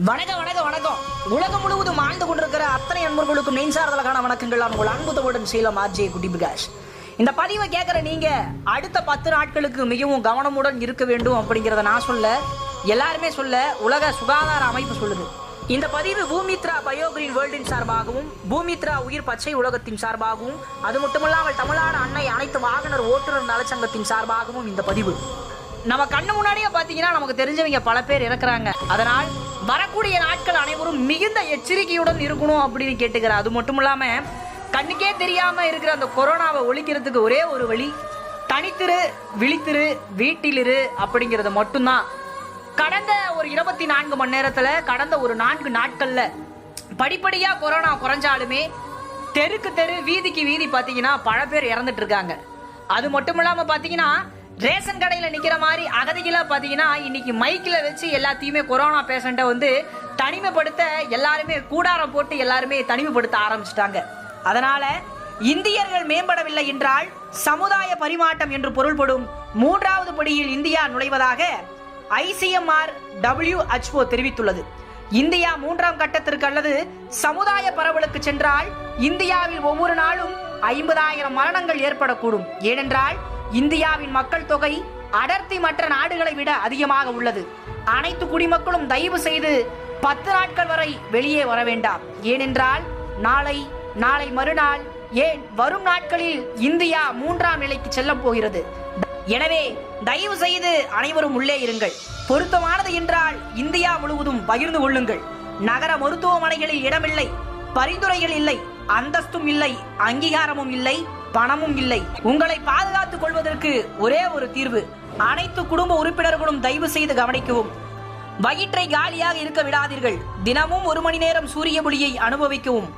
வணக்கம் வணக்கம் வணக்கம். உலகம் முழுவதும் ஆழ்ந்து கொண்டிருக்கிற அத்தனை அன்பர்களுக்கும் நெஞ்சார்தலுக்கான வணக்கங்கள். உங்கள் அன்பு தமிழுடன் சேலம் ஆர்ஜே குட்டி பிரகாஷ். இந்த பதிவை கேட்குற நீங்க அடுத்த 10 நாட்களுக்கு மிகவும் கவனமுடன் இருக்க வேண்டும் அப்படிங்கிறத நான் சொல்ல, எல்லாருமே சொல்ல, உலக சுகாதார அமைப்பு சொல்லுது. இந்த பதிவு பூமித்ரா பயோகிரீன் வேர்ல்டின் சார்பாகவும் பூமித்ரா உயிர் பச்சை உலகத்தின் சார்பாகவும் அது மட்டுமல்லாமல் தமிழ்நாடு அன்னை அனைத்து வாகனர் ஓட்டுநர் நலச்சங்கத்தின் சார்பாகவும் இந்த பதிவு. நம்ம கண்ணு முன்னாடியே பாத்தீங்கன்னா நமக்கு தெரிஞ்சவங்க பல பேர் இறக்குறாங்க. அதனால் வரக்கூடிய நாட்கள் அனைவரும் மிகுந்த எச்சரிக்கையுடன் இருக்கணும் அப்படின்னு கேட்டுக்கிறேன். அது மட்டும் இல்லாம கண்ணுக்கே தெரியாம இருக்கிற அந்த கொரோனாவை ஒழிக்கிறதுக்கு ஒரே ஒரு வழி, தனித்திரு, விழித்திரு, வீட்டிலிரு அப்படிங்கிறது மட்டும்தான். கடந்த ஒரு 24 மணி நேரத்துல, கடந்த ஒரு 4 நாட்கள்ல படிப்படியா கொரோனா குறைஞ்சாலுமே தெருக்கு தெரு, வீதிக்கு வீதி பாத்தீங்கன்னா பல பேர் இறந்துட்டு இருக்காங்க. அது மட்டும் இல்லாம பாத்தீங்கன்னா ரேஷன் கடையில நிக்கிற மாதிரி அகதிகளா பாத்தீங்கன்னா இன்னைக்கு மைக்கில் வச்சு எல்லாத்தையுமே கொரோனா பேஷண்ட்டை வந்து தனிமைப்படுத்த எல்லாருமே கூடாரம் போட்டு எல்லாருமே தனிமைப்படுத்த ஆரம்பிச்சிட்டாங்க. அதனால இந்தியர்கள் மேம்படவில்லை என்றால் சமுதாய பரிமாற்றம் என்று பொருள்படும் 3வது படியில் இந்தியா நுழைவதாக ICMR WHO தெரிவித்துள்ளது. இந்தியா 3ஆம் கட்டத்திற்கு அல்லது சமுதாய பரவலுக்கு சென்றால் இந்தியாவில் ஒவ்வொரு நாளும் 50,000 மரணங்கள் ஏற்படக்கூடும். ஏனென்றால் இந்தியாவின் மக்கள் தொகை அடர்த்தி மற்ற நாடுகளை விட அதிகமாக உள்ளது. அனைத்து குடிமக்களும் தயவு செய்து 10 நாட்கள் வரை வெளியே வர வேண்டாம். ஏனென்றால் நாளை மறுநாள், ஏன் வரும் நாட்களில் இந்தியா 3ஆம் நிலைக்கு செல்ல போகிறது. எனவே தயவு செய்து அனைவரும் உள்ளே இருங்கள். பொருத்தமானது என்றால் இந்தியா முழுவதும் பகிர்ந்து கொள்ளுங்கள். நகர மருத்துவமனைகளில் இடமில்லை, பரிந்துரைகள் இல்லை, அந்தஸ்தும் இல்லை, அங்கீகாரமும் இல்லை, பணமும் இல்லை. உங்களை பாதுகாத்துக் கொள்வதற்கு ஒரே ஒரு தீர்வு, அனைத்து குடும்ப உறுப்பினர்களும் தயவு செய்து கவனிக்கவும். வயிற்றை காலியாக இருக்க விடாதீர்கள். தினமும் 1 மணி நேரம் சூரிய ஒளியை அனுபவிக்கவும்.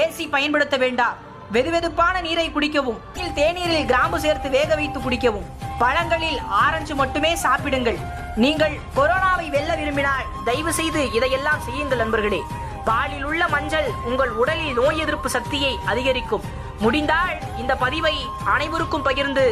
ஏசி பயன்படுத்த வேண்டாம். வெதுவெதுப்பான நீரை குடிக்கவும். தேநீரில் கிராம்பு சேர்த்து வேக வைத்து குடிக்கவும். பழங்களில் ஆரஞ்சு மட்டுமே சாப்பிடுங்கள். நீங்கள் கொரோனாவை வெல்ல விரும்பினால் தயவு செய்து இதையெல்லாம் செய்யுங்கள் நண்பர்களே. பாலில் உள்ள மஞ்சள் உங்கள் உடலில் நோய் எதிர்ப்பு சக்தியை அதிகரிக்கும். முடிந்தால் இந்த பதிவை அனைவருக்கும் பகிர்ந்து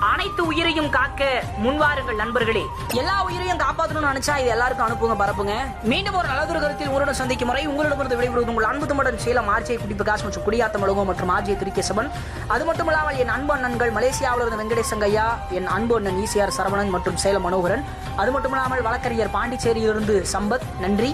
அனைத்து உயிரையும் காக்க முன்வாருங்கள் நண்பர்களே. எல்லா உயிரையும் காப்பாற்றணும்னு நினைச்சா இது எல்லாருக்கும் அனுப்புங்க, பரப்புங்க. மீண்டும் ஒரு நல்லதொரு கருத்தில் உங்களுடன் சந்திக்கும் முறை உங்களிடமிருந்து விடைபெறுவது உங்கள் அன்பு தமிழன் சேலம் ஆர்ஜே குட்டி பிரகாஷ் மற்றும் குடியாத்தம் அலுவலகம் மற்றும் ஆர்ஜே திருக்கேசவன். அது மட்டுமல்லாமல் என் அன்பு அண்ணன்கள் மலேசியாவில் இருந்து வெங்கடேசங்கையா, என் அன்பு அண்ணன் ECR சரவணன் மற்றும் சேலம் மனோகரன். அது மட்டுமல்லாமல் வழக்கறிஞர் பாண்டிச்சேரியிலிருந்து சம்பத். நன்றி.